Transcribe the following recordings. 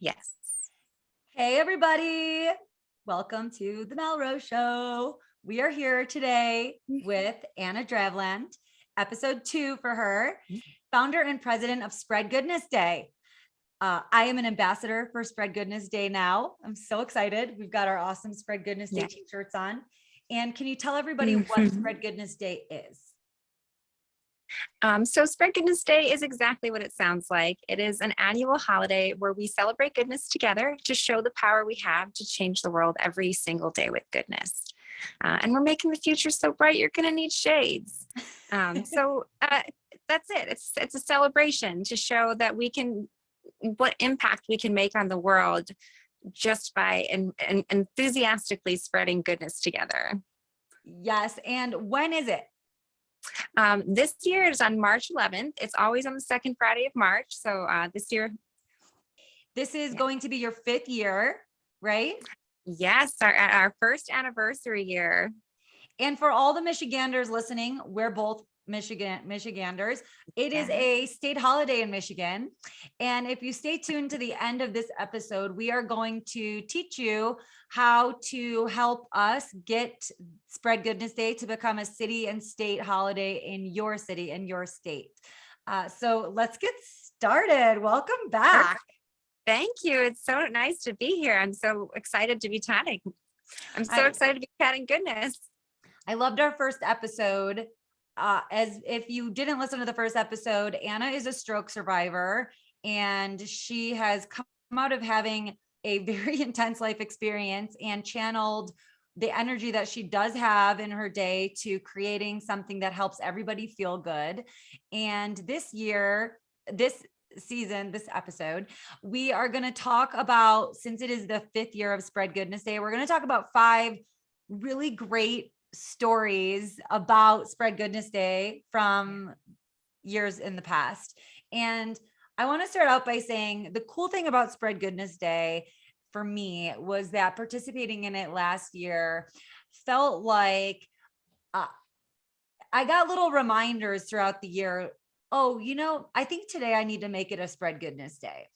Yes. Hey, everybody. Welcome to the Melrose Show. We are here today with Anna Dravland, episode 2 for her, founder and president of Spread Goodness Day. I am an ambassador for Spread Goodness Day now. I'm so excited. We've got our awesome Spread Goodness Day t-shirts on. And can you tell everybody what Spread Goodness Day is? So Spread Goodness Day is exactly what it sounds like. It is an annual holiday where we celebrate goodness together to show the power we have to change the world every single day with goodness. And we're making the future so bright, you're going to need shades. So that's it. It's a celebration to show that what impact we can make on the world just by enthusiastically spreading goodness together. Yes. And when is it? This year is on March 11th. It's always on the second Friday of March. So this year. This is going to be your 5th year, right? Yes, our first anniversary year. And for all the Michiganders listening, we're both Michiganders. It is a state holiday in Michigan. And if you stay tuned to the end of this episode, we are going to teach you how to help us get Spread Goodness Day to become a city and state holiday in your city and your state. So let's get started. Welcome back. Thank you. It's so nice to be here. I'm so excited to be chatting. I'm so excited to be chatting goodness. I loved our first episode. As if you didn't listen to the first episode, Anna is a stroke survivor, and she has come out of having a very intense life experience and channeled the energy that she does have in her day to creating something that helps everybody feel good. And this episode, we are going to talk about, since it is the 5th year of Spread Goodness Day, we're going to talk about 5 really great stories about Spread Goodness Day from years in the past. And I want to start out by saying the cool thing about Spread Goodness Day for me was that participating in it last year felt like I got little reminders throughout the year. Oh, I think today I need to make it a Spread Goodness Day.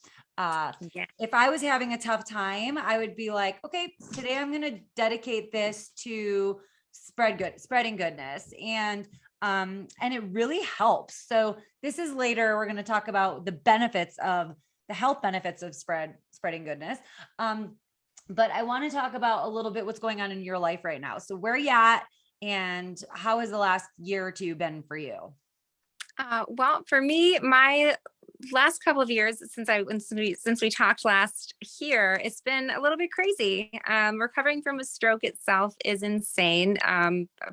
If I was having a tough time, I would be like, okay, today I'm going to dedicate this to spreading goodness. And it really helps. So this is later, we're going to talk about the health benefits of spreading goodness. But I want to talk about a little bit what's going on in your life right now. So where are you at, and how has the last year or two been for you? Well, for me, my last couple of years since we talked last here, it's been a little bit crazy. Recovering from a stroke itself is insane.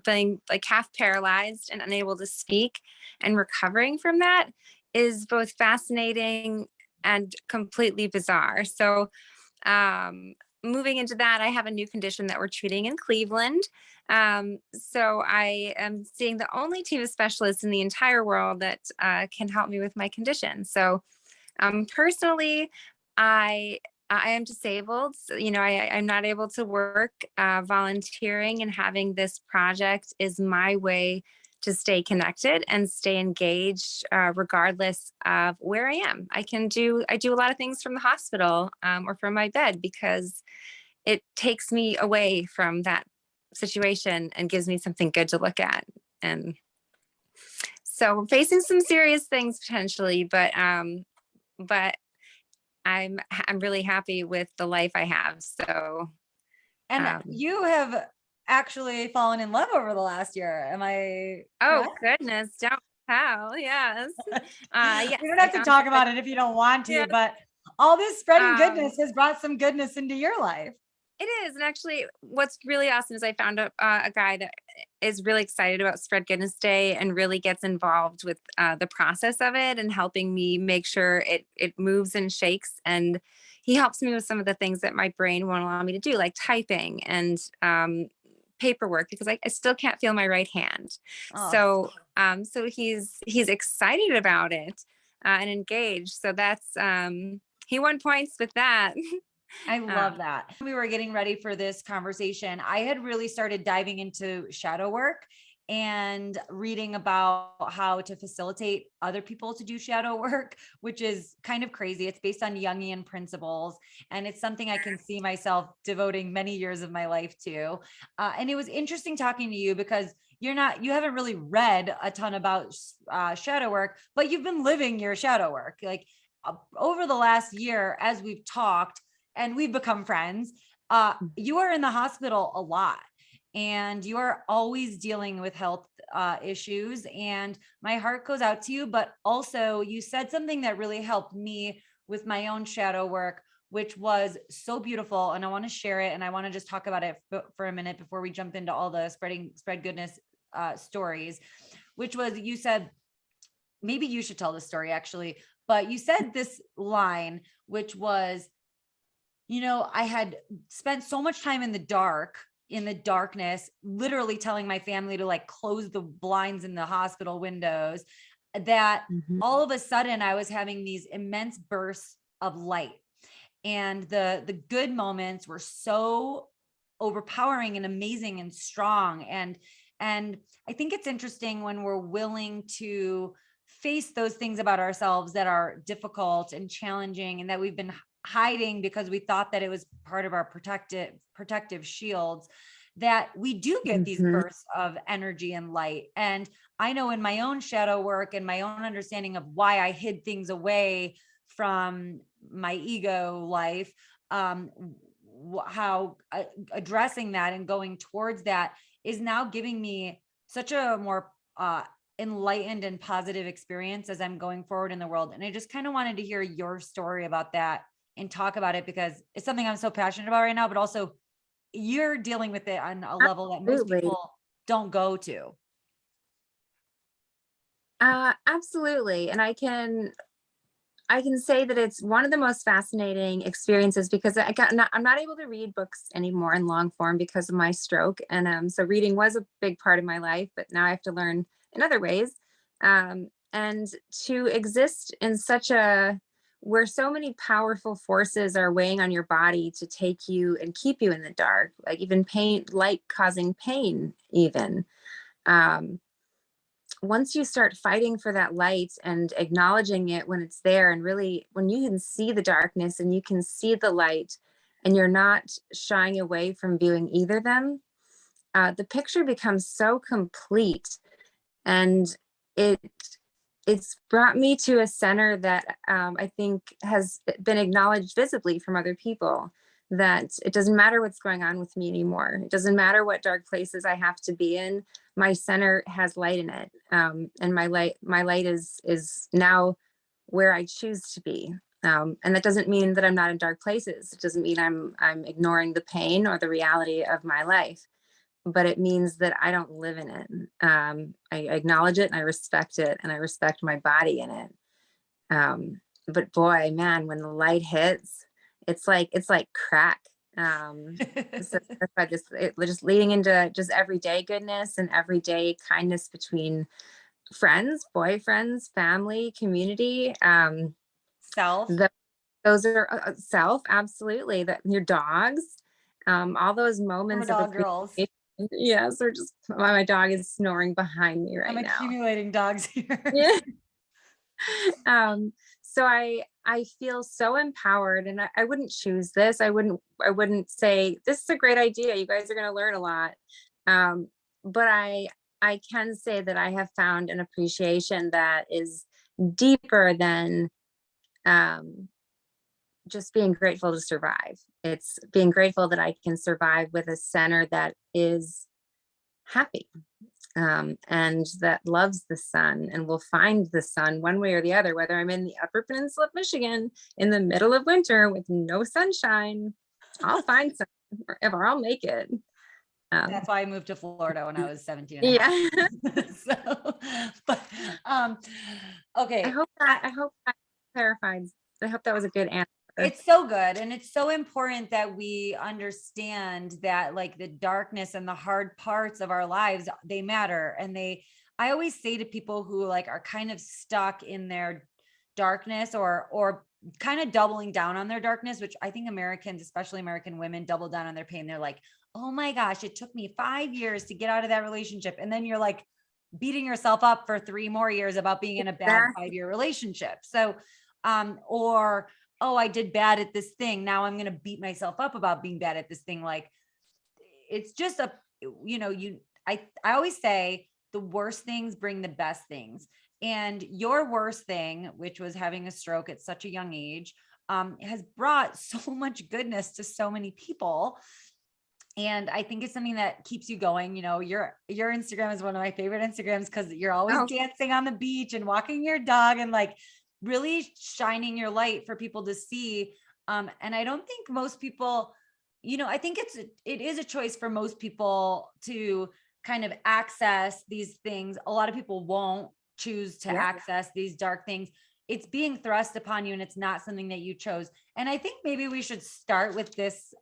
Feeling like half paralyzed and unable to speak, and recovering from that is both fascinating and completely bizarre. So moving into that, I have a new condition that we're treating in Cleveland. So I am seeing the only team of specialists in the entire world that can help me with my condition. So personally, I am disabled. So, I'm not able to work. Volunteering and having this project is my way to stay connected and stay engaged, regardless of where I am. I do a lot of things from the hospital or from my bed, because it takes me away from that situation and gives me something good to look at. And so facing some serious things potentially, but I'm really happy with the life I have. So, and you have actually fallen in love over the last year. Am I? Oh, goodness. Don't tell. Yes. Yes. We don't have to talk about it if you don't want to, but all this spreading goodness has brought some goodness into your life. It is. And actually, what's really awesome is I found a guy that is really excited about Spread Goodness Day and really gets involved with the process of it and helping me make sure it moves and shakes. And he helps me with some of the things that my brain won't allow me to do, like typing and paperwork, because I still can't feel my right hand. So he's excited about it and engaged. So that's he won points with that. I love that. We were getting ready for this conversation. I had really started diving into shadow work, and reading about how to facilitate other people to do shadow work, which is kind of crazy. It's based on Jungian principles, and it's something I can see myself devoting many years of my life to. And it was interesting talking to you because you haven't really read a ton about shadow work, but you've been living your shadow work. Like over the last year, as we've talked and we've become friends, you are in the hospital a lot, and you are always dealing with health issues. And my heart goes out to you, but also you said something that really helped me with my own shadow work, which was so beautiful. And I want to share it. And I want to just talk about it for a minute before we jump into all the spread goodness stories, which was, you said, maybe you should tell the story actually, but you said this line, which was, I had spent so much time in the darkness, literally telling my family to like close the blinds in the hospital windows, that all of a sudden I was having these immense bursts of light. And the good moments were so overpowering and amazing and strong. And I think it's interesting when we're willing to face those things about ourselves that are difficult and challenging and that we've been hiding because we thought that it was part of our protective shields, that we do get these bursts of energy and light. And I know in my own shadow work and my own understanding of why I hid things away from my ego life, how addressing that and going towards that is now giving me such a more enlightened and positive experience as I'm going forward in the world. And I just kind of wanted to hear your story about that and talk about it, because it's something I'm so passionate about right now, but also you're dealing with it on a level that most people don't go to. Absolutely. And I can say that it's one of the most fascinating experiences because I'm not able to read books anymore in long form because of my stroke. And so reading was a big part of my life, but now I have to learn in other ways. And to exist in where so many powerful forces are weighing on your body to take you and keep you in the dark, like even pain, light causing pain, even. Once you start fighting for that light and acknowledging it when it's there, and really when you can see the darkness and you can see the light and you're not shying away from viewing either of them, the picture becomes so complete. And it's brought me to a center that I think has been acknowledged visibly from other people, that it doesn't matter what's going on with me anymore. It doesn't matter what dark places I have to be in. My center has light in it. And my light is now where I choose to be. And that doesn't mean that I'm not in dark places. It doesn't mean I'm ignoring the pain or the reality of my life, but it means that I don't live in it. I acknowledge it and I respect it, and I respect my body in it. But boy, man, when the light hits, it's like crack. So that's why just leading into just everyday goodness and everyday kindness between friends, boyfriends, family, community. Self. Those are self, absolutely. That your dogs, all those moments of dog girls. Yes, or just my dog is snoring behind me right I'm now. accumulating dogs here. Yeah. So I feel so empowered, and I wouldn't choose this. I wouldn't say this is a great idea. You guys are going to learn a lot. But I can say that I have found an appreciation that is deeper than just being grateful to survive. It's being grateful that I can survive with a center that is happy, and that loves the sun and will find the sun one way or the other, whether I'm in the Upper Peninsula of Michigan in the middle of winter with no sunshine. I'll find sun, or I'll make it. That's why I moved to Florida when I was 17 and a Yeah. half. So, but, okay. I hope that clarified. I hope that was a good answer. It's so good. And it's so important that we understand that like the darkness and the hard parts of our lives, they matter. And I always say to people who like are kind of stuck in their darkness or kind of doubling down on their darkness, which I think Americans, especially American women, double down on their pain. They're like, oh my gosh, it took me 5 years to get out of that relationship. And then you're like beating yourself up for 3 more years about being in a bad Exactly. 5-year relationship. So, or, oh, I did bad at this thing. Now I'm going to beat myself up about being bad at this thing. Like, it's just I always say the worst things bring the best things. And your worst thing, which was having a stroke at such a young age, has brought so much goodness to so many people. And I think it's something that keeps you going. Your Instagram is one of my favorite Instagrams because you're always dancing on the beach and walking your dog and like really shining your light for people to see. And I don't think most people, I think it is a choice for most people to kind of access these things. A lot of people won't choose to access these dark things. It's being thrust upon you and it's not something that you chose. And I think maybe we should start with this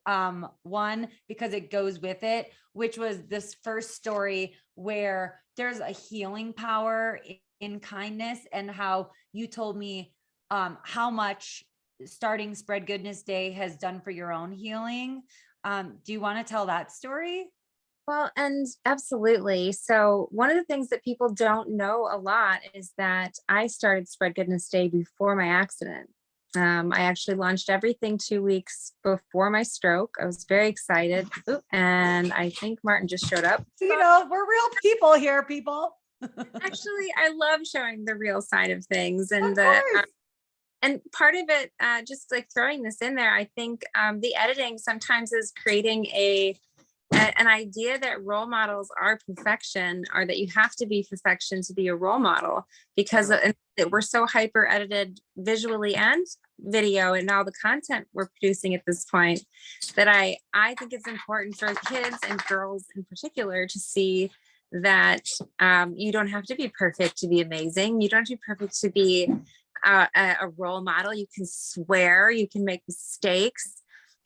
one because it goes with it, which was this first story where there's a healing power in kindness, and how you told me how much starting Spread Goodness Day has done for your own healing. Do you want to tell that story? Well, and absolutely. So one of the things that people don't know a lot is that I started Spread Goodness Day before my accident. I actually launched everything 2 weeks before my stroke. I was very excited. Oop, and I think Martin just showed up. We're real people here, people. Actually, I love showing the real side of things, and course. and part of it, just like throwing this in there, I think the editing sometimes is creating an idea that role models are perfection, or that you have to be perfection to be a role model, because we're so hyper edited visually and video and all the content we're producing at this point, that I think it's important for kids and girls in particular to see that you don't have to be perfect to be amazing. You don't have to be perfect to be a role model. You can swear, you can make mistakes.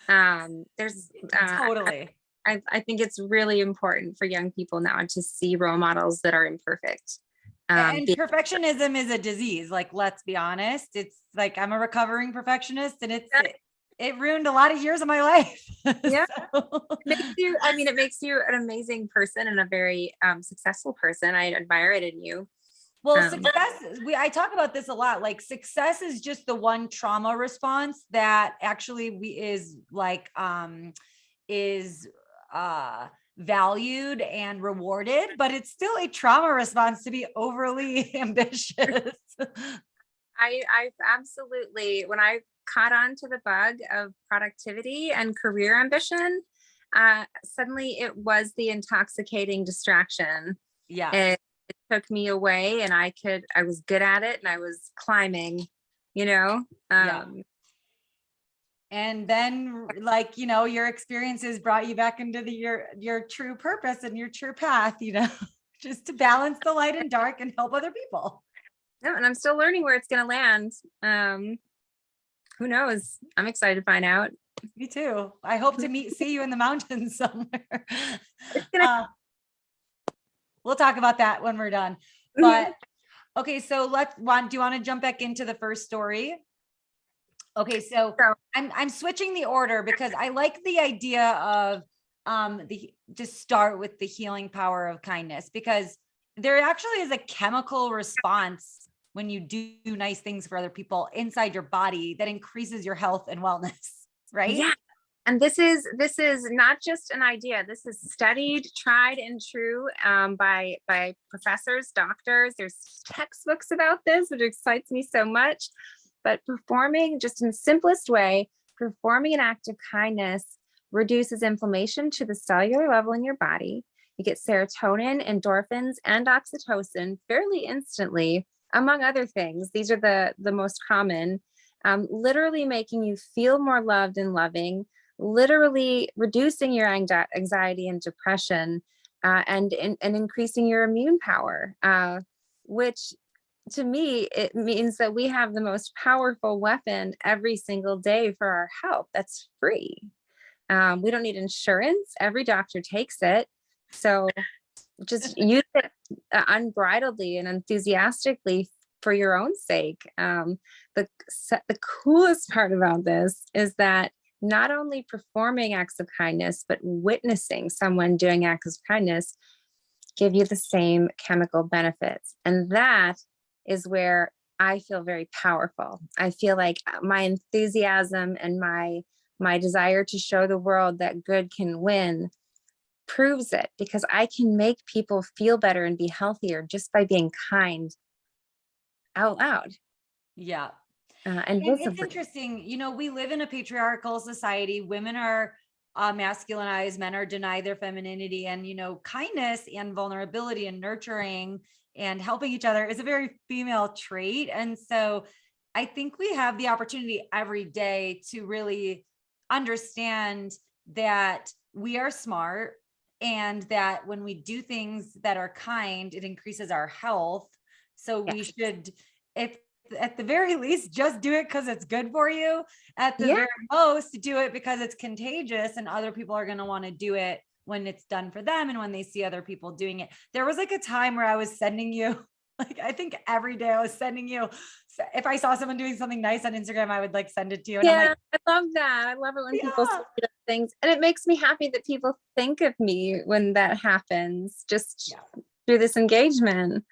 There's Totally. I think it's really important for young people now to see role models that are imperfect. And perfectionism is a disease. Like, let's be honest. It's like, I'm a recovering perfectionist, and it ruined a lot of years of my life. Yeah. So. It makes you an amazing person and a very successful person. I admire it in you. Well, success, I talk about this a lot. Like, success is just the one trauma response that actually is valued and rewarded, but it's still a trauma response to be overly ambitious. I absolutely, when I caught on to the bug of productivity and career ambition, suddenly it was the intoxicating distraction. Yeah. It took me away, and I was good at it, and I was climbing, Yeah. And then, like, your experiences brought you back into your true purpose and your true path, just to balance the light and dark and help other people. No, and I'm still learning where it's going to land. Who knows? I'm excited to find out. Me too. I hope to see you in the mountains somewhere. We'll talk about that when we're done. But okay, so do you want to jump back into the first story? Okay, so I'm switching the order because I like the idea of just start with the healing power of kindness, because there actually is a chemical response when you do nice things for other people inside your body that increases your health and wellness, right? Yeah. And this is not just an idea. This is studied, tried and true by professors, doctors. There's textbooks about this, which excites me so much. But performing, just in the simplest way, performing an act of kindness reduces inflammation to the cellular level in your body. You get serotonin, endorphins, and oxytocin fairly instantly, among other things. These are the most common, literally making you feel more loved and loving, literally reducing your anxiety and depression, and increasing your immune power, which to me, it means that we have the most powerful weapon every single day for our health. That's free. We don't need insurance. Every doctor takes it. So just use it unbridledly and enthusiastically for your own sake. The coolest part about this is that not only performing acts of kindness, but witnessing someone doing acts of kindness give you the same chemical benefits. And that is where I feel very powerful. I feel like my enthusiasm and my desire to show the world that good can win proves it, because I can make people feel better and be healthier just by being kind out loud, Yeah. and And it's visibly. interesting, we live in a patriarchal society. Women are masculinized, men are denied their femininity, and kindness and vulnerability and nurturing and helping each other is a very female trait. And so I think we have the opportunity every day to really understand that we are smart, and that when we do things that are kind, it increases our health. So we should, if at the very least, just do it because it's good for you. At the Yeah. very most, do it because it's contagious, and other people are going to want to do it when it's done for them and when they see other people doing it. There was like a time where I was sending you, like, I think every day I was sending you, if I saw someone doing something nice on Instagram, I would like send it to you. And I'm Yeah, like, I love that. I love it when people yeah, say things, and it makes me happy that people think of me when that happens, just yeah. through this engagement.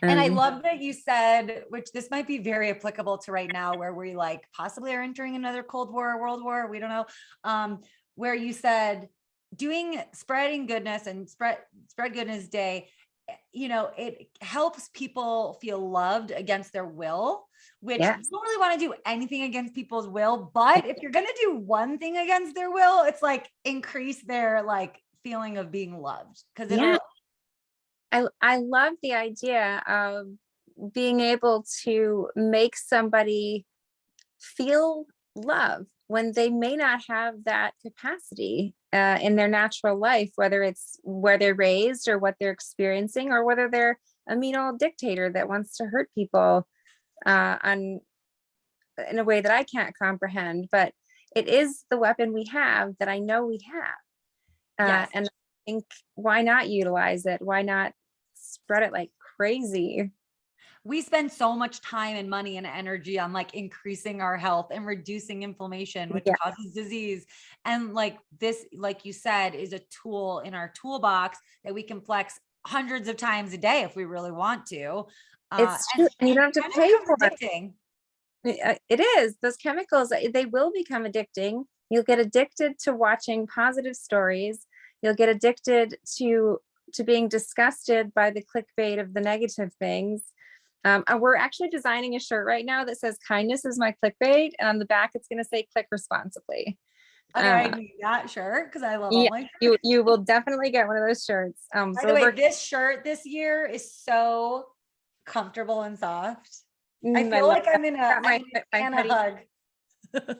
And I Um, love that you said, which this might be very applicable to right now, where we like possibly are entering another Cold War or World War, we don't know. Where you said spreading goodness and spread goodness day, it helps people feel loved against their will, which yes. you don't really want to do anything against people's will. But if you're going to do one thing against their will, it's like increase their like feeling of being loved, because Yeah. it'll, I love the idea of being able to make somebody feel love when they may not have that capacity in their natural life, whether it's where they're raised or what they're experiencing, or whether they're a mean old dictator that wants to hurt people on in a way that I can't comprehend. But it is the weapon we have that I know we have, yes. and I think, why not utilize it? Why not spread it like crazy? We spend so much time and money and energy on like increasing our health and reducing inflammation, which Yeah. causes disease. And like this, like you said, is a tool in our toolbox that we can flex hundreds of times a day if we really want to. It's And true. And you don't have to kind of pay becomes for it. addicting. It is. Those chemicals, they will become addicting. You'll get addicted to watching positive stories. You'll get addicted to being disgusted by the clickbait of the negative things. And we're actually designing a shirt right now that says "Kindness is my clickbait," and on the back it's going to say "Click responsibly." Okay, I Uh, need that shirt because I love all yeah, my you will definitely get one of those shirts. By So the we're way, working. this shirt this year is so comfortable and soft. I I feel love like that. I'm Got in a my Santa hoodie. hug.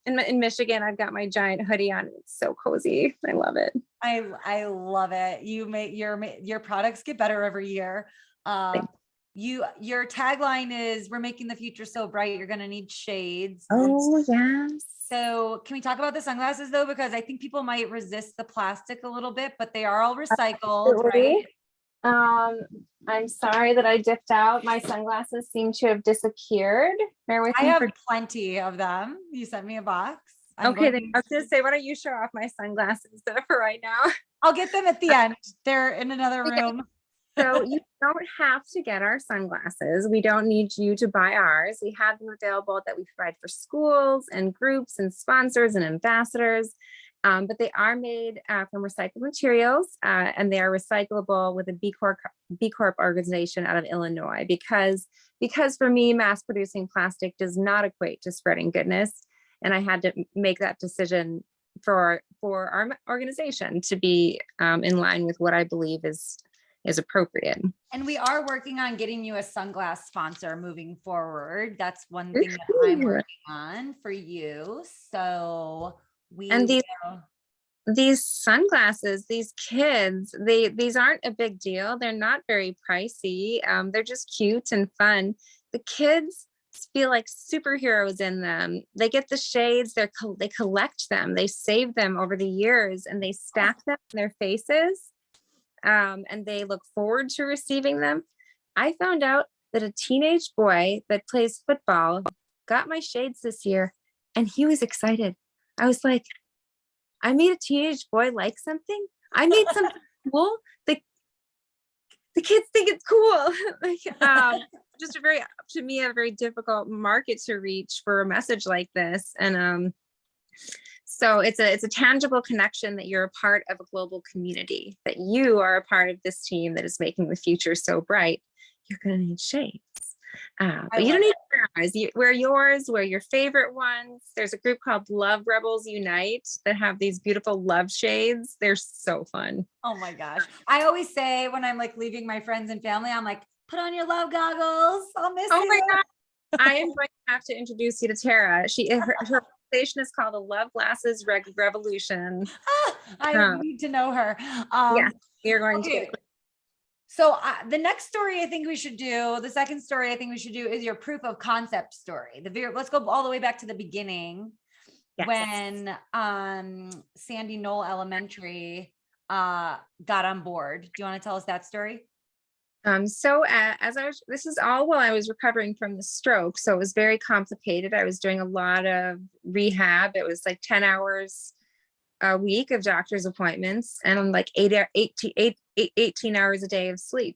In Michigan, I've got my giant hoodie on. It's so cozy. I love it. I love it. You make your products get better every year. Your tagline is, "We're making the future so bright, you're going to need shades." Oh, yes. So can we talk about the sunglasses though? Because I think people might resist the plastic a little bit, but they are all recycled, right? Absolutely. Um, I'm sorry that I dipped out. My sunglasses seem to have disappeared. Bear with I me have for. plenty of them. You sent me a box. Okay, then I was gonna say, why don't you show off my sunglasses for right now? I'll get them at the end. They're in another Okay. room. So you don't have to get our sunglasses. We don't need you to buy ours. We have them available that we provide for schools and groups and sponsors and ambassadors. But they are made from recycled materials, and they are recyclable with a B Corp organization out of Illinois. Because for me, mass producing plastic does not equate to spreading goodness, and I had to make that decision for our organization to be in line with what I believe is appropriate. And we are working on getting you a sunglass sponsor moving forward. That's one thing that I'm working on for you. So we And will. these sunglasses, these kids, these aren't a big deal. They're not very pricey. They're just cute and fun. The kids feel like superheroes in them. They get the shades. They collect them. They save them over the years, and they stack them in their faces. And they look forward to receiving them. I found out that a teenage boy that plays football got my shades this year and he was excited. I was like, I made a teenage boy like something. I made something cool. The kids think it's cool. Like, just a very, to me, a very difficult market to reach for a message like this. And so it's a tangible connection that you're a part of a global community, that you are a part of this team that is making the future so bright. You're going to need shades. But you don't need to wear ours. Wear yours, wear your favorite ones. There's a group called Love Rebels Unite that have these beautiful love shades. They're so fun. Oh my gosh. I always say when I'm like leaving my friends and family, I'm like, put on your love goggles. I'll miss you. Oh my God. I am going to have to introduce you to Tara. Her organization is called the Love Glasses Revolution. I need to know her. Yeah, you're going to. So the next story I think we should do, the second story I think we should do is your proof of concept story. Let's go all the way back to the beginning. Yes. When Sandy Knoll Elementary got on board. Do you want to tell us that story? So this is all while I was recovering from the stroke. So it was very complicated. I was doing a lot of rehab. It was like 10 hours a week of doctor's appointments and like 18 hours a day of sleep.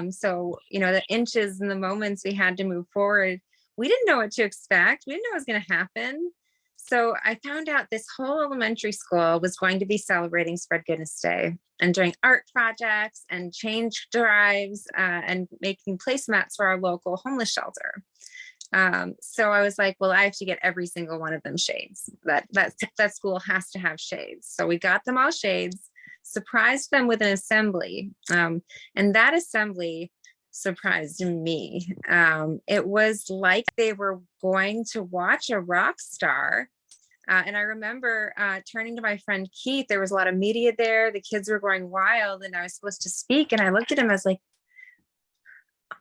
So, the inches and the moments we had to move forward, we didn't know what to expect. We didn't know what was going to happen. So I found out this whole elementary school was going to be celebrating Spread Goodness Day and doing art projects and change drives and making placemats for our local homeless shelter. So I was like, well, I have to get every single one of them shades. That school has to have shades. So we got them all shades, surprised them with an assembly. And that assembly surprised me. It was like they were going to watch a rock star. And I remember turning to my friend Keith. There was a lot of media there. The kids were going wild and I was supposed to speak. And I looked at him, I was like,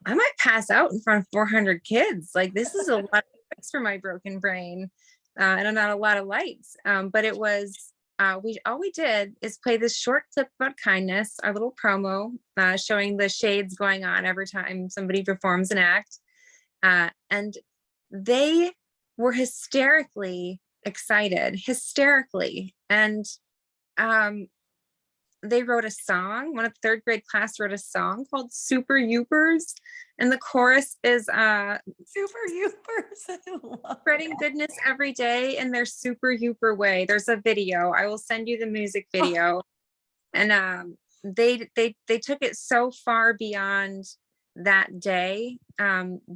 I might pass out in front of 400 kids. Like, this is a lot of lights for my broken brain and not a lot of lights. But it was, all we did is play this short clip about kindness, our little promo showing the shades going on every time somebody performs an act. And they were hysterically excited, And they wrote a song. One of the third grade class wrote a song called Super Youpers. And the chorus is Super Youpers. Spreading goodness every day in their super Youper way. There's a video. I will send you the music video. And they took it so far beyond that day.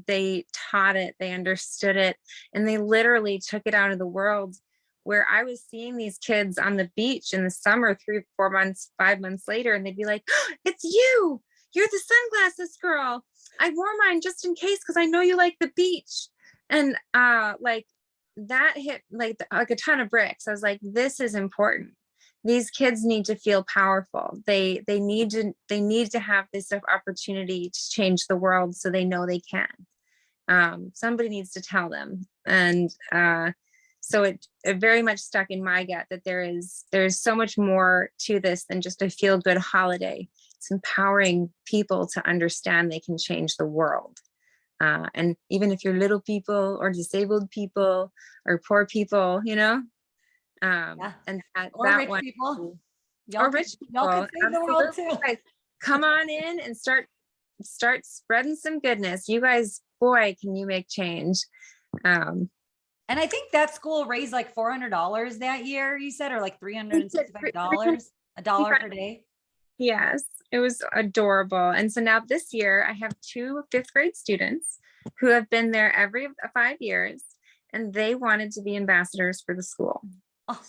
They taught it, they understood it, and they literally took it out of the world, where I was seeing these kids on the beach in the summer, 3, 4 months, 5 months later, and they'd be like, oh, it's you're the sunglasses girl. I wore mine just in case, because I know you like the beach. And like that hit like a ton of bricks. I was like, this is important. These kids need to feel powerful. They need to have this opportunity to change the world, so they know they can. Somebody needs to tell them. And so it very much stuck in my gut that there's so much more to this than just a feel good holiday. It's empowering people to understand they can change the world. And even if you're little people or disabled people or poor people, and or that rich one, people, or rich people, y'all can save the world too. Come on in and start spreading some goodness. You guys, boy, can you make change. And I think that school raised like $400 that year, you said, or like $365, $1 per day. Yes, it was adorable. And so now this year I have 2 5th grade students who have been there every 5 years, and they wanted to be ambassadors for the school. Oh.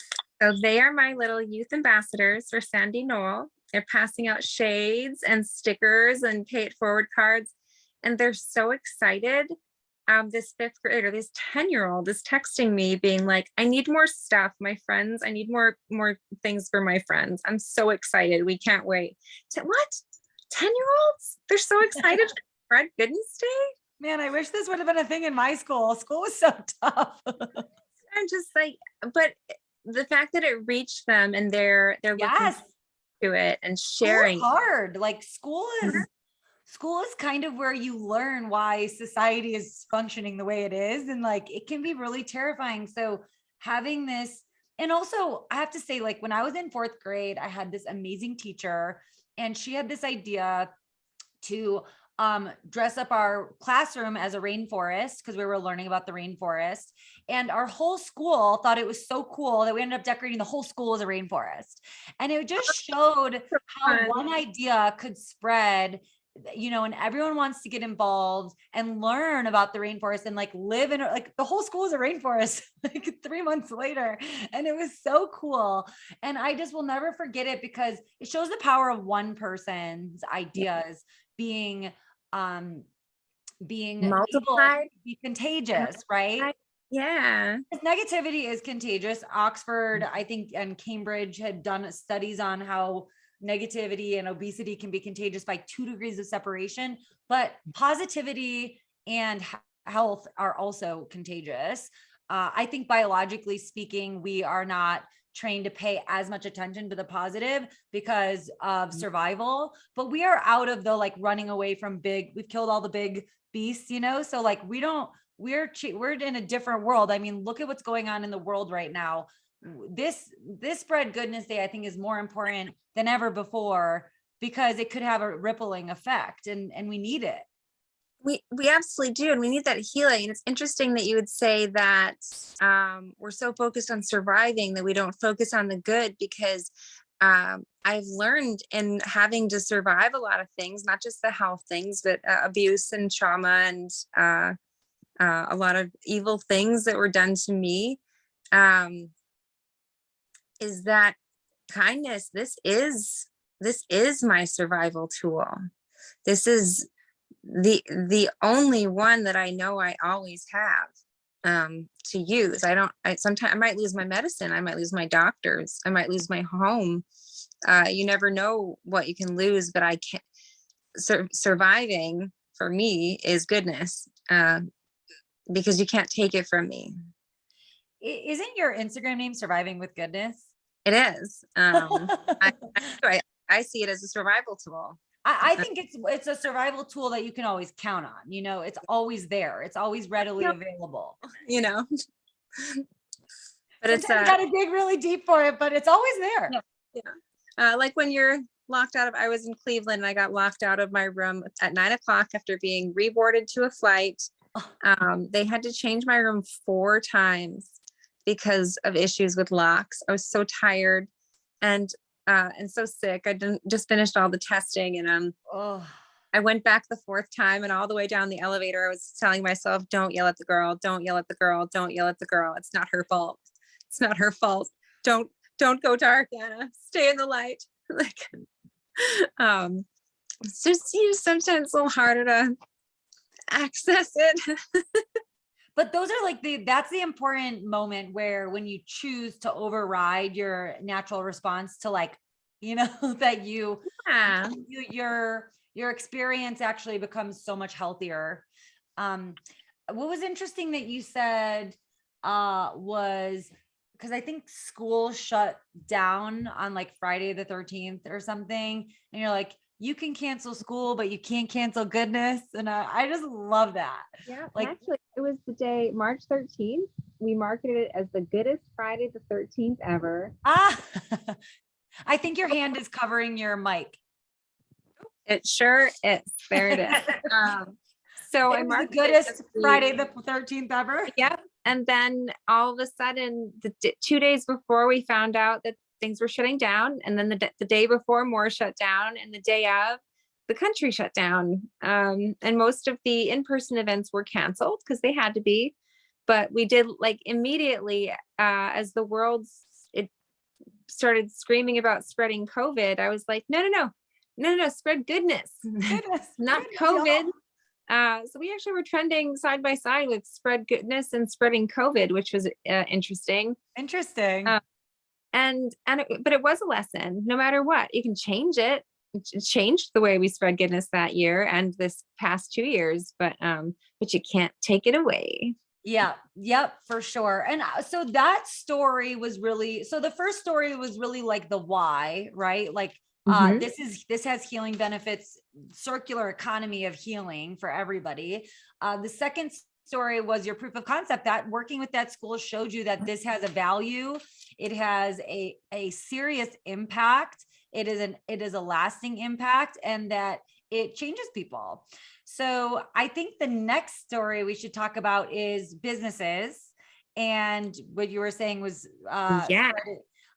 So they are my little youth ambassadors for Sandy Knoll. They're passing out shades and stickers and pay it forward cards. And they're so excited. This 5th grader, this 10-year-old is texting me being like, I need more stuff. My friends, I need more things for my friends. I'm so excited. We can't wait. What? 10-year-olds? They're so excited for Spread Goodness Day? Man, I wish this would have been a thing in my school. School was so tough. I'm just like, but the fact that it reached them and they're looking to it and sharing. Hard. Like school is school is kind of where you learn why society is functioning the way it is. And like, it can be really terrifying. So having this, and also I have to say, like when I was in fourth grade, I had this amazing teacher and she had this idea to dress up our classroom as a rainforest because we were learning about the rainforest. And our whole school thought it was so cool that we ended up decorating the whole school as a rainforest. And it just showed how Fun. one idea could spread, and everyone wants to get involved and learn about the rainforest and like live in like the whole school is a rainforest like 3 months later. And it was so cool. And I just will never forget it because it shows the power of one person's ideas being able Multiplied. to be contagious, right? Yeah. Because negativity is contagious. Oxford, I think, and Cambridge had done studies on how negativity and obesity can be contagious by 2 degrees of separation, but positivity and health are also contagious. I think biologically speaking, we are not trained to pay as much attention to the positive because of survival, but we are out of the like running away from we've killed all the big beasts, so like we're in a different world. I mean, look at what's going on in the world right now. This Spread Goodness Day, I think, is more important than ever before because it could have a rippling effect, and we need it. We absolutely do, and we need that healing. And it's interesting that you would say that we're so focused on surviving that we don't focus on the good, because I've learned in having to survive a lot of things, not just the health things, but abuse and trauma and a lot of evil things that were done to me, is that kindness, this is my survival tool. This is the only one that I know I always have to use. Sometimes I might lose my medicine, I might lose my doctors, I might lose my home. You never know what you can lose, but I can't surviving for me is goodness, because you can't take it from me. Isn't your Instagram name Surviving with Goodness? It is. I see it as a survival tool. I think it's a survival tool that you can always count on. It's always there. It's always readily available. But sometimes you got to dig really deep for it, but it's always there. Yeah. Like when you're locked out of, I was in Cleveland and I got locked out of my room at 9:00 after being reboarded to a flight. They had to change my room 4 times because of issues with locks. I was so tired and so sick. I just finished all the testing, and I went back the 4th time, and all the way down the elevator, I was telling myself, don't yell at the girl, don't yell at the girl, don't yell at the girl. It's not her fault. It's not her fault. Don't go dark, Anna. Stay in the light. Like, it's just, sometimes a little harder to access it. But those are like that's the important moment where when you choose to override your natural response to like, that your experience actually becomes so much healthier. What was interesting that you said was because I think school shut down on like Friday the 13th or something. And you're like, you can cancel school, but you can't cancel goodness. And I just love that. Yeah. Like, actually, it was the day, March 13th. We marketed it as the goodest Friday the 13th ever. I think your hand is covering your mic. It sure is. There it is. So I marked the goodest Friday the 13th ever. Yep. And then all of a sudden, 2 days before, we found out that things were shutting down, and then the day before, more shut down, and the day of, the country shut down. And most of the in-person events were canceled because they had to be. But we did, like, immediately as the world it started screaming about spreading COVID. I was like, no, spread goodness, not COVID. So we actually were trending side by side with spread goodness and spreading COVID, which was interesting. But it was a lesson. No matter what, you can change it. It changed the way we spread goodness that year and this past 2 years, but you can't take it away. Yeah. Yep. For sure. And so that story was really, so the first story was really like the why, right? Like Mhm. This has healing benefits, circular economy of healing for everybody. The second story was your proof of concept, that working with that school showed you that this has a value. It has a serious impact. It is a lasting impact, and that it changes people. So I think the next story we should talk about is businesses. And what you were saying was, Yeah.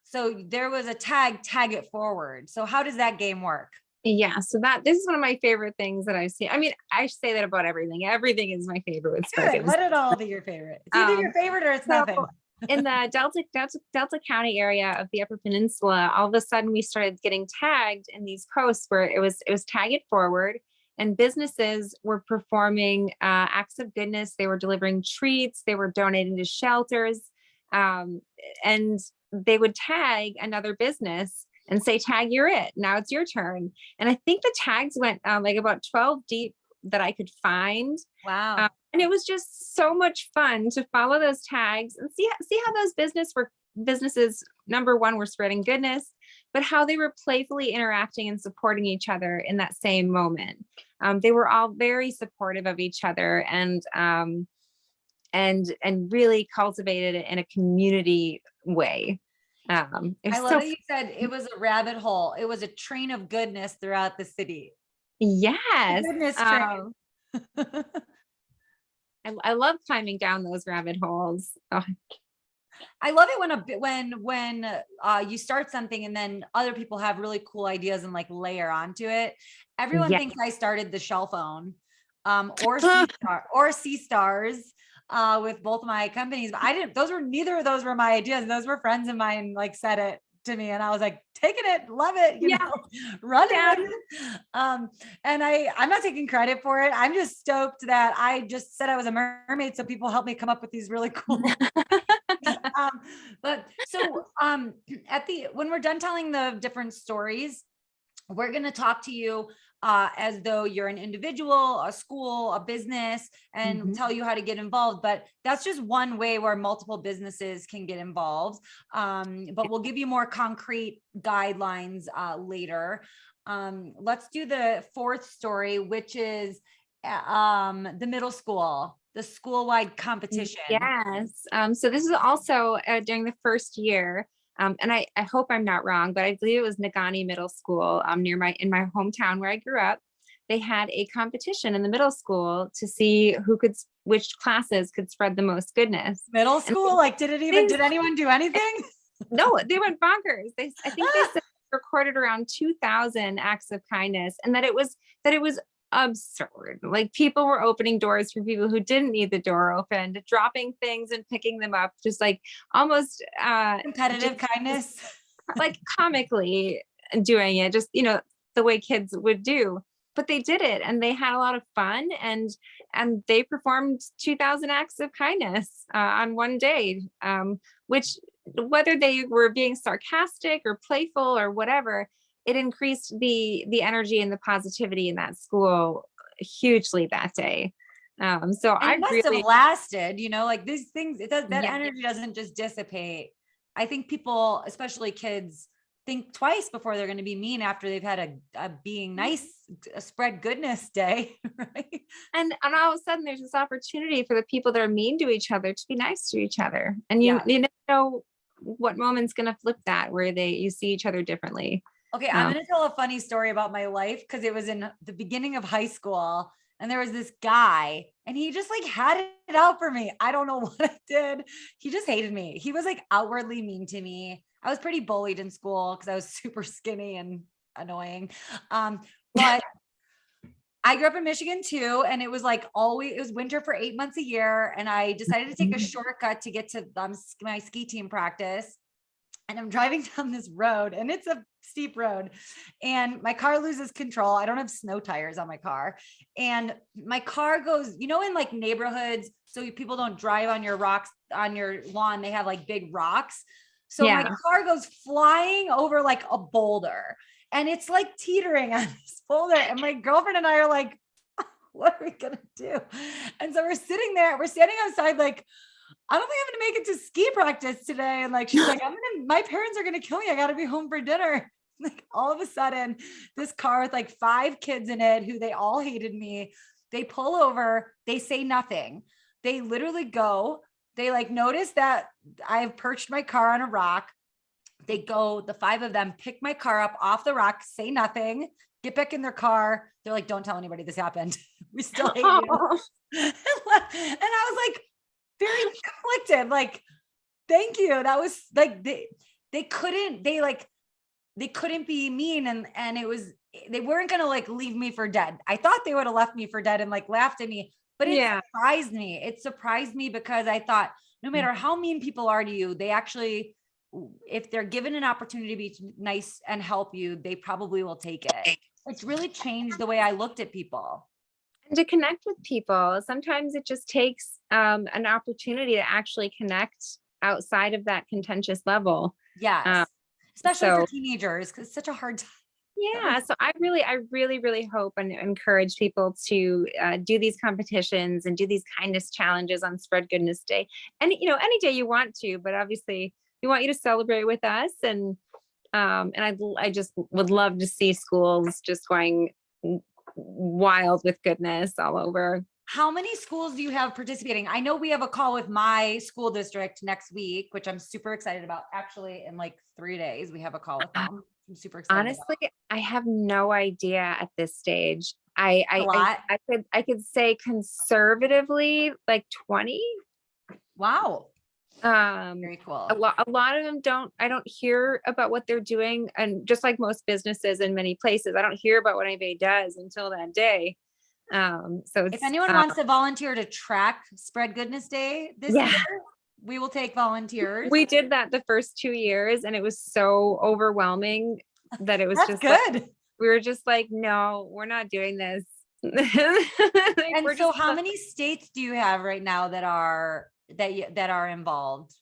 so there was a tag it forward. So how does that game work? Yeah. So this is one of my favorite things that I've seen. I mean, I say that about everything. Everything is my favorite with spread Good. goodness. Let it all be your favorite. It's either your Um, favorite or it's so nothing. in the Delta County area of the Upper Peninsula, all of a sudden we started getting tagged in these posts where it was tag it forward, and businesses were performing acts of goodness. They were delivering treats. They were donating to shelters, and they would tag another business and say, "Tag, you're it. Now it's your turn." And I think the tags went like about 12 deep that I could find. Wow. And it was just so much fun to follow those tags and see how those businesses, number one, were spreading goodness, but how they were playfully interacting and supporting each other in that same moment. They were all very supportive of each other, and really cultivated it in a community way. It I was love so that you said it was a rabbit hole. It was a train of goodness throughout the city. The yes. goodness train. I love climbing down those rabbit holes. Oh, I love it when you start something and then other people have really cool ideas and like layer onto it. Everyone yeah. thinks I started the shell phone, or Sea Stars, with both my companies, but I didn't. Neither of those were my ideas. Those were friends of mine like said it to me, and I was like, taking it, love it, Yeah. running Yeah. with it. And I'm not taking credit for it. I'm just stoked that I just said I was a mermaid, so people helped me come up with these really cool. But so when we're done telling the different stories, we're going to talk to you as though you're an individual, a school, a business, and Mhm. tell you how to get involved. But that's just one way where multiple businesses can get involved. But we'll give you more concrete guidelines later. Let's do the fourth story, which is the middle school, the school-wide competition. Yes. So this is also during the first year. And I hope I'm not wrong, but I believe it was Nagani Middle School in my hometown where I grew up. They had a competition in the middle school to see which classes could spread the most goodness. Middle And school, like did anyone do anything? no, they went bonkers. I think they said recorded around 2,000 acts of kindness, and that it was absurd. Like people were opening doors for people who didn't need the door opened, dropping things and picking them up, just like almost Competitive just kindness. like comically doing it, just the way kids would do. But they did it, and they had a lot of fun, and they performed 2,000 acts of kindness on one day, which, whether they were being sarcastic or playful or whatever, it increased the energy and the positivity in that school hugely that day. So And I it must have really, lasted, like these things, that yeah, energy doesn't just dissipate. I think people, especially kids, think twice before they're going to be mean after they've had a being nice, a spread goodness day, right? and all of a sudden there's this opportunity for the people that are mean to each other to be nice to each other, and Yeah. you never know what moment's going to flip that, where you see each other differently. Okay, I'm going to tell a funny story about my life because it was in the beginning of high school and there was this guy and he just like had it out for me. I don't know what I did. He just hated me. He was like outwardly mean to me. I was pretty bullied in school because I was super skinny and annoying. But I grew up in Michigan too, and it was like it was winter for 8 months a year. And I decided to take a shortcut to get to my ski team practice. And I'm driving down this road and it's a steep road and my car loses control. I don't have snow tires on my car. And my car goes, in like neighborhoods, so people don't drive on your rocks on your lawn. They have like big rocks. So my car goes flying over like a boulder and it's like teetering on this boulder. And my girlfriend and I are like, what are we going to do? And so we're sitting there, we're standing outside, like, I don't think I'm going to make it to ski practice today. And like, she's like, my parents are going to kill me. I got to be home for dinner. Like all of a sudden, this car with like 5 kids in it who they all hated me. They pull over, they say nothing. They literally go, they like notice that I've perched my car on a rock. They go, the 5 of them pick my car up off the rock, say nothing, get back in their car. They're like, don't tell anybody this happened. We still hate you. And I was like, very conflicted. Like, thank you. That was like, they couldn't be mean. And it was, they weren't going to like leave me for dead. I thought they would have left me for dead and like laughed at me, but it surprised me. It surprised me because I thought no matter how mean people are to you, they actually, if they're given an opportunity to be nice and help you, they probably will take it. It's really changed the way I looked at people. And to connect with people, sometimes it just takes an opportunity to actually connect outside of that contentious level. Yes. Especially so- for teenagers, because it's such a hard time. Yeah. So I really hope and encourage people to do these competitions and do these kindness challenges on Spread Goodness Day. And, any day you want to, but obviously we want you to celebrate with us. And I just would love to see schools just going wild with goodness all over. How many schools do you have participating? I know we have a call with my school district next week, which I'm super excited about. Actually, in like 3 days, we have a call with them. I'm super excited. Honestly, I have no idea at this stage. I could say conservatively like 20. Wow. Very cool. A lot of them I don't hear about what they're doing. And just like most businesses in many places, I don't hear about what anybody does until that day. So if anyone wants to volunteer to track Spread Goodness Day this year, we will take volunteers. We did that the first 2 years and it was so overwhelming that it was just good. Like, we were just like, no, we're not doing this. And so how many states do you have right now that are involved?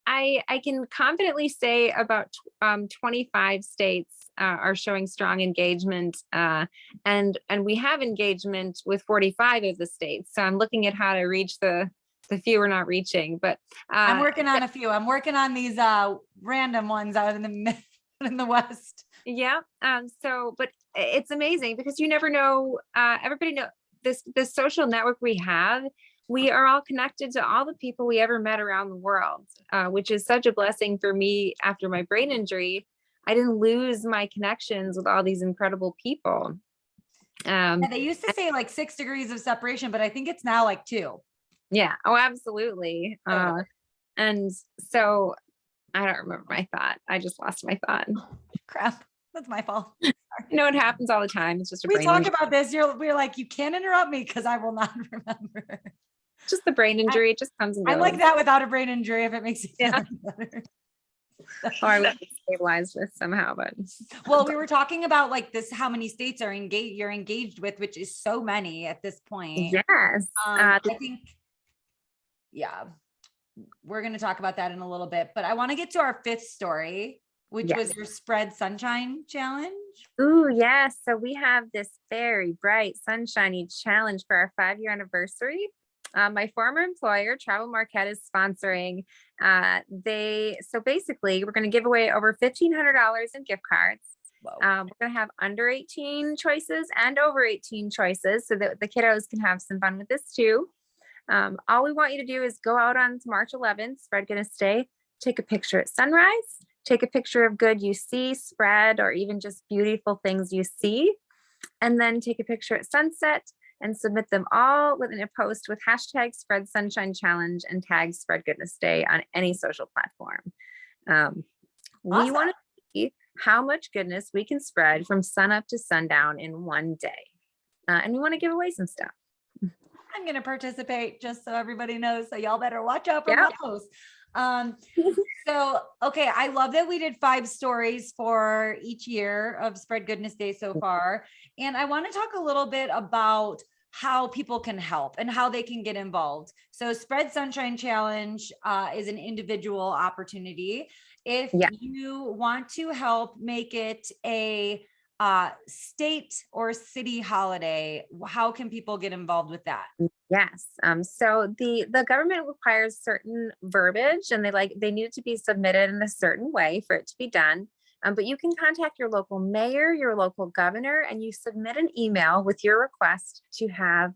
I can confidently say about 25 states are showing strong engagement, and we have engagement with 45 of the states. So I'm looking at how to reach the few we're not reaching. But I'm working on a few. I'm working on these random ones out in the West. Yeah. But it's amazing because you never know. Everybody know this social network we have. We are all connected to all the people we ever met around the world, which is such a blessing for me after my brain injury. I didn't lose my connections with all these incredible people. And they used to say like 6 degrees of separation, but I think it's now like 2. Yeah. Oh, absolutely. And so I don't remember my thought. I just lost my thought. Crap. That's my fault. It happens all the time. It's just a we brain talk injury. about this. We're like, you can't interrupt me because I will not remember. Just the brain injury. It just comes and goes. I'm like that without a brain injury, if it makes you feel better. Or I would be stabilized with somehow, but well, we were talking about like this, how many states are you're engaged with, which is so many at this point. Yes. I think, we're going to talk about that in a little bit, but I want to get to our 5th story, which was your Spread Sunshine Challenge. Ooh, yes. So we have this very bright, sunshiny challenge for our 5-year anniversary. My former employer, Travel Marquette, is sponsoring. So basically, we're going to give away over $1,500 in gift cards. We're going to have under 18 choices and over 18 choices so that the kiddos can have some fun with this too. All we want you to do is go out on March 11th, Spread Goodness Day, take a picture at sunrise, take a picture of good you see, spread, or even just beautiful things you see, and then take a picture at sunset and submit them all within a post with hashtag Spread Sunshine Challenge and tag Spread Goodness Day on any social platform. We want to see how much goodness we can spread from sun up to sundown in one day. And we want to give away some stuff. I'm going to participate just so everybody knows. So y'all better watch out for my posts. Okay. I love that we did 5 stories for each year of Spread Goodness Day so far. And I want to talk a little bit about how people can help and how they can get involved. So Spread Sunshine Challenge is an individual opportunity. If you want to help make it a state or city holiday, how can people get involved with that? Yes. So the government requires certain verbiage and they need to be submitted in a certain way for it to be done. But you can contact your local mayor, your local governor, and you submit an email with your request to have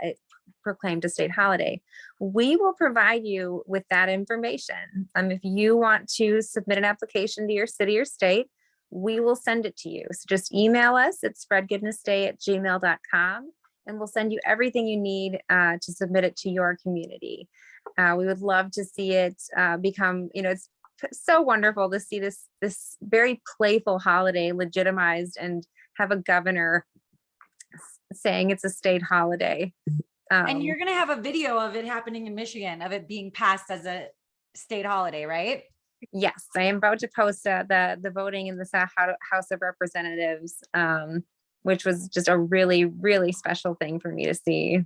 it proclaimed a state holiday. We will provide you with that information. If you want to submit an application to your city or state, we will send it to you. So just email us at spreadgoodnessday@gmail.com, and we'll send you everything you need to submit it to your community. We would love to see it become, it's so wonderful to see this very playful holiday legitimized and have a governor saying it's a state holiday. And you're going to have a video of it happening in Michigan, of it being passed as a state holiday, right? Yes, I am about to post the voting in the House of Representatives, which was just a really, really special thing for me to see.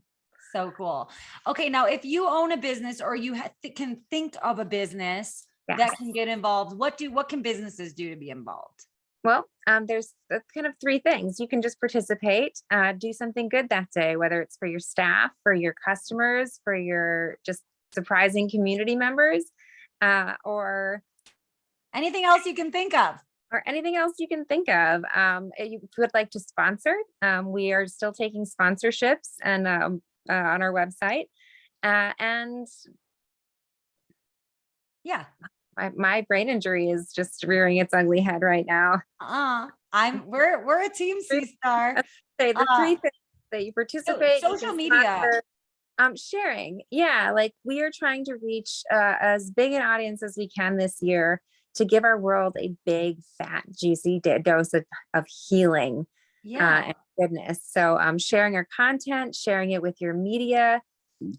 So cool. Okay, now if you own a business or you can think of a business that can get involved, what can businesses do to be involved? Well, there's kind of three things. You can just participate, do something good that day, whether it's for your staff, for your customers, for your just surprising community members, or anything else you can think of. Or anything else you can think of. If you would like to sponsor, we are still taking sponsorships and on our website. And yeah, my brain injury is just rearing its ugly head right now. We're a team C-Star. Say the three things that you participate. Social media. Sharing. Yeah, like we are trying to reach as big an audience as we can this year to give our world a big, fat, juicy dose of healing and goodness. So sharing our content, sharing it with your media.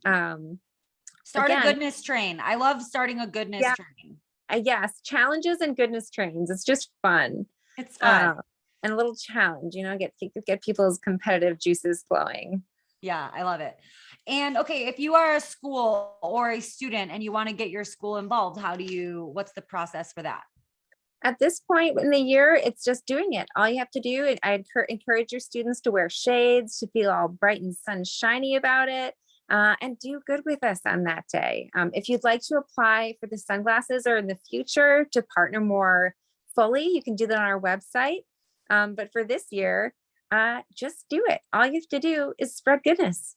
Start a goodness train. I love starting a goodness train. Yes, challenges and goodness trains. It's just fun. It's fun. And a little challenge, get people's competitive juices flowing. Yeah, I love it. And okay, if you are a school or a student and you want to get your school involved, what's the process for that? At this point in the year, it's just doing it. All you have to do, I encourage your students to wear shades, to feel all bright and sunshiny about it, and do good with us on that day. If you'd like to apply for the sunglasses or in the future to partner more fully, you can do that on our website. But for this year, just do it. All you have to do is spread goodness.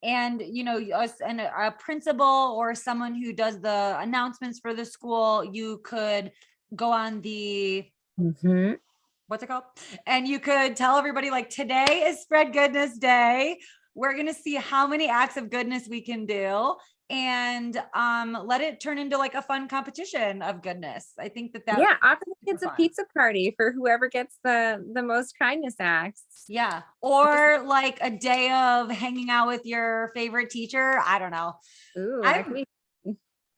And, a principal or someone who does the announcements for the school, you could go on the, what's it called? And you could tell everybody, like, today is Spread Goodness Day. We're going to see how many acts of goodness we can do, and let it turn into like a fun competition of goodness. I think that offer the kids a pizza party for whoever gets the most kindness acts. Yeah. Or like a day of hanging out with your favorite teacher. I don't know. Ooh,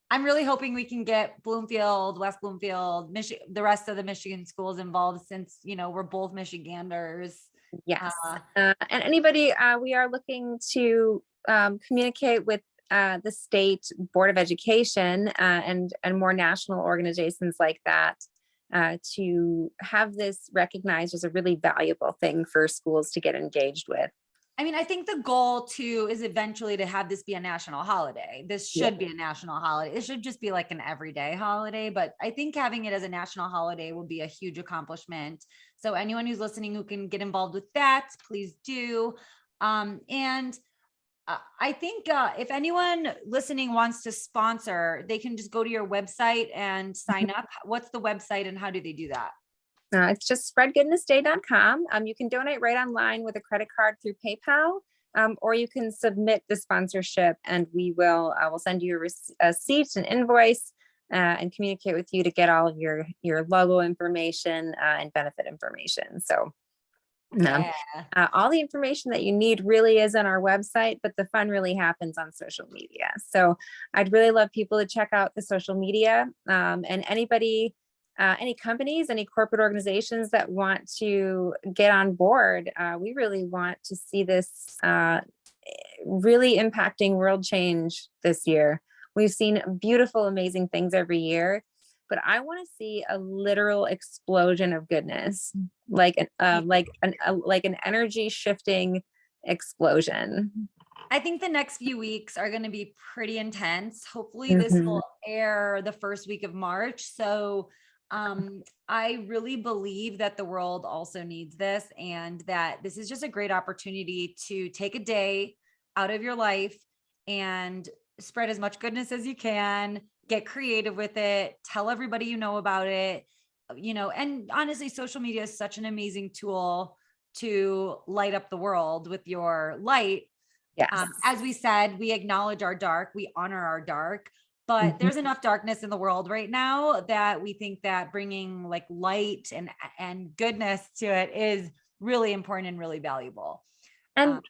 I'm really hoping we can get Bloomfield, West Bloomfield, the rest of the Michigan schools involved, since, we're both Michiganders. Yes. And anybody, we are looking to communicate with the state board of education and more national organizations like that to have this recognized as a really valuable thing for schools to get engaged with. I mean, I think the goal too is eventually to have this be a national holiday. This should be a national holiday. It should just be like an everyday holiday, but I think having it as a national holiday would be a huge accomplishment. So anyone who's listening who can get involved with that, please do. And I think if anyone listening wants to sponsor, they can just go to your website and sign up. What's the website and how do they do that? It's just spreadgoodnessday.com. You can donate right online with a credit card through PayPal, or you can submit the sponsorship and we will send you a receipt, an invoice, and communicate with you to get all of your logo information and benefit information. So all the information that you need really is on our website, but the fun really happens on social media. So I'd really love people to check out the social media, and anybody, any companies, any corporate organizations that want to get on board. We really want to see this really impacting world change this year. We've seen beautiful, amazing things every year, but I want to see a literal explosion of goodness, like an energy shifting explosion. I think the next few weeks are going to be pretty intense. Hopefully this will air the first week of March. So I really believe that the world also needs this, and that this is just a great opportunity to take a day out of your life and spread as much goodness as you can, get creative with it, tell everybody you know about it, and honestly, social media is such an amazing tool to light up the world with your light. Yes. As we said, we acknowledge our dark, we honor our dark, but Mhm. there's enough darkness in the world right now that we think that bringing like light and goodness to it is really important and really valuable. Um,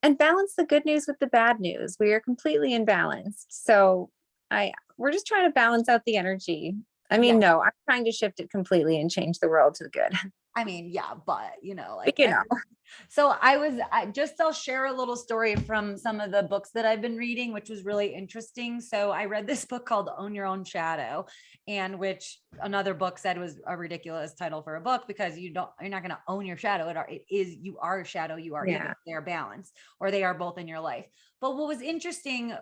And balance the good news with the bad news. We are completely imbalanced. So I we're just trying to balance out the energy. I yeah, mean, no, I'm trying to shift it completely and change the world to the good. I mean, yeah, but But like you know, so I'll share a little story from some of the books that I've been reading, which was really interesting. So I read this book called Own Your Own Shadow, and which another book said was a ridiculous title for a book, because you're not going to own your shadow. You are a shadow, you are either, yeah. they are balanced or they are both in your life. But what was interesting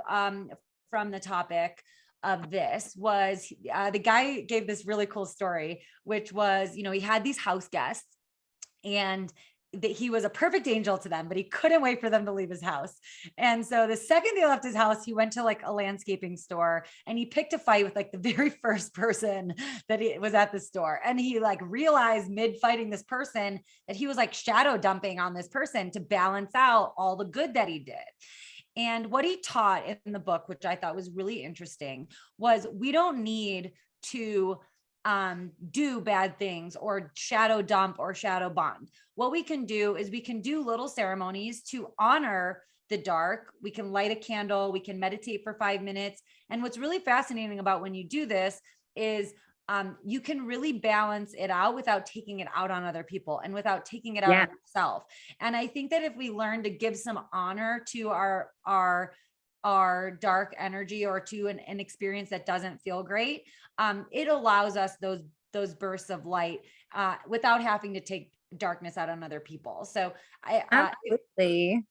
from the topic of this was the guy gave this really cool story, which was, he had these house guests, and that he was a perfect angel to them, but he couldn't wait for them to leave his house. And so the second they left his house, he went to like a landscaping store and he picked a fight with like the very first person that was at the store. And he like realized mid fighting this person that he was like shadow dumping on this person to balance out all the good that he did. And what he taught in the book, which I thought was really interesting, was we don't need to do bad things or shadow dump or shadow bond. What we can do is we can do little ceremonies to honor the dark. We can light a candle, we can meditate for 5 minutes. And what's really fascinating about when you do this is you can really balance it out without taking it out on other people and without taking it out Yeah. on yourself. And I think that if we learn to give some honor to our dark energy, or to an experience that doesn't feel great, it allows us those bursts of light without having to take darkness out on other people. So Absolutely.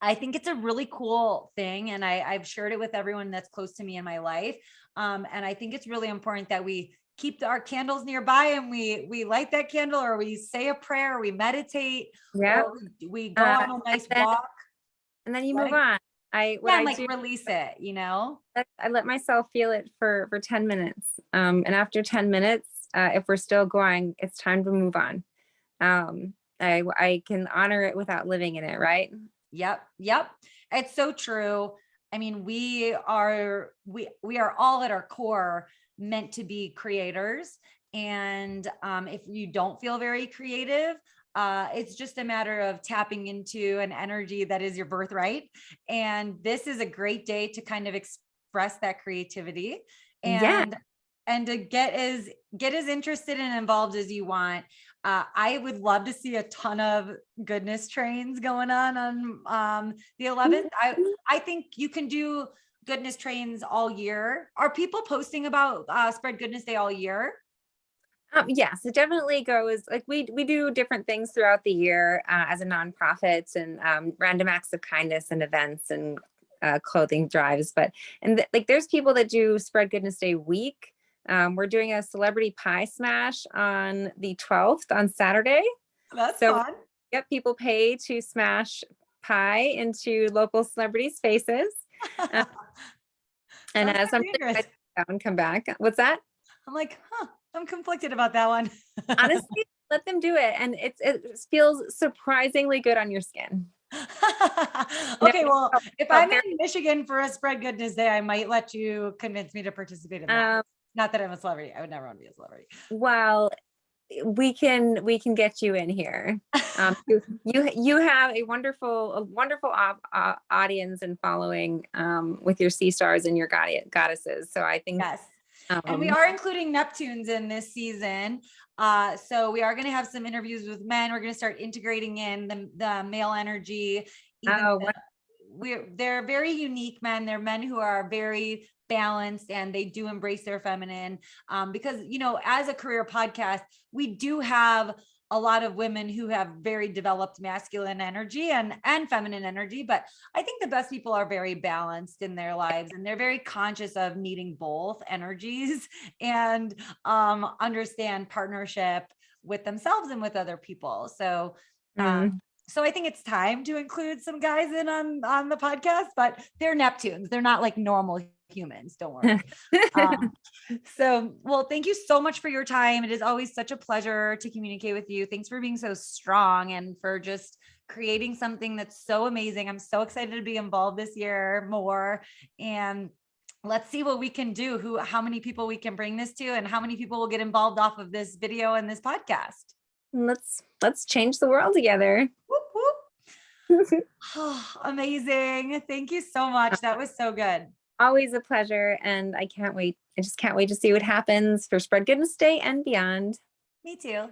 I think it's a really cool thing, and I've shared it with everyone that's close to me in my life. And I think it's really important that we keep our candles nearby, and we light that candle, or we say a prayer, or we meditate, Yeah. or we go on a nice walk. And then you move Right? on. What Yeah, and I like do, release it. I let myself feel it for 10 minutes. And after 10 minutes, if we're still going, it's time to move on. I can honor it without living in it, right? Yep. It's so true. I mean, we are all at our core meant to be creators. And if you don't feel very creative, it's just a matter of tapping into an energy that is your birthright. And this is a great day to kind of express that creativity, Yeah. and to get as interested and involved as you want. I would love to see a ton of goodness trains going on the 11th. I think you can do goodness trains all year. Are people posting about Spread Goodness Day all year? Yes, it definitely goes like we do different things throughout the year as a nonprofit, and random acts of kindness and events and clothing drives. But like there's people that do Spread Goodness Day week. We're doing a celebrity pie smash on the 12th on Saturday. That's So fun. yep, people pay to smash pie into local celebrities' faces. Uh, and Sounds so I'm pretty really excited dangerous. to have that one come back. What's that? I'm like, I'm conflicted about that one. Honestly, let them do it, and it feels surprisingly good on your skin. You Okay, well, felt, if felt I'm very, in Michigan for a Spread Goodness Day, I might let you convince me to participate in that. um, Not that I'm a celebrity. I would never want to be a celebrity. well, we can get you in here. You have a wonderful audience and following with your sea stars and your goddesses. So I think Yes. And we um, are including Neptunes in this season. So we are going to have some interviews with men. We're going to start integrating in the male energy, even oh, they're very unique men. They're men who are very balanced, and they do embrace their feminine. Because, as a career podcast, we do have a lot of women who have very developed masculine energy and feminine energy, but I think the best people are very balanced in their lives, and they're very conscious of needing both energies and understand partnership with themselves and with other people. So Mm. so I think it's time to include some guys in on the podcast, but they're Neptunes. They're not like normal humans. Don't worry. Well, thank you so much for your time. It is always such a pleasure to communicate with you. Thanks for being so strong and for just creating something that's so amazing. I'm so excited to be involved this year more. And let's see what we can do, how many people we can bring this to, and how many people will get involved off of this video and this podcast. Let's change the world together. Whoop, whoop. Oh, amazing. Thank you so much. That was so good. Always a pleasure. And I can't wait. I just can't wait to see what happens for Spread Goodness Day and beyond. Me too.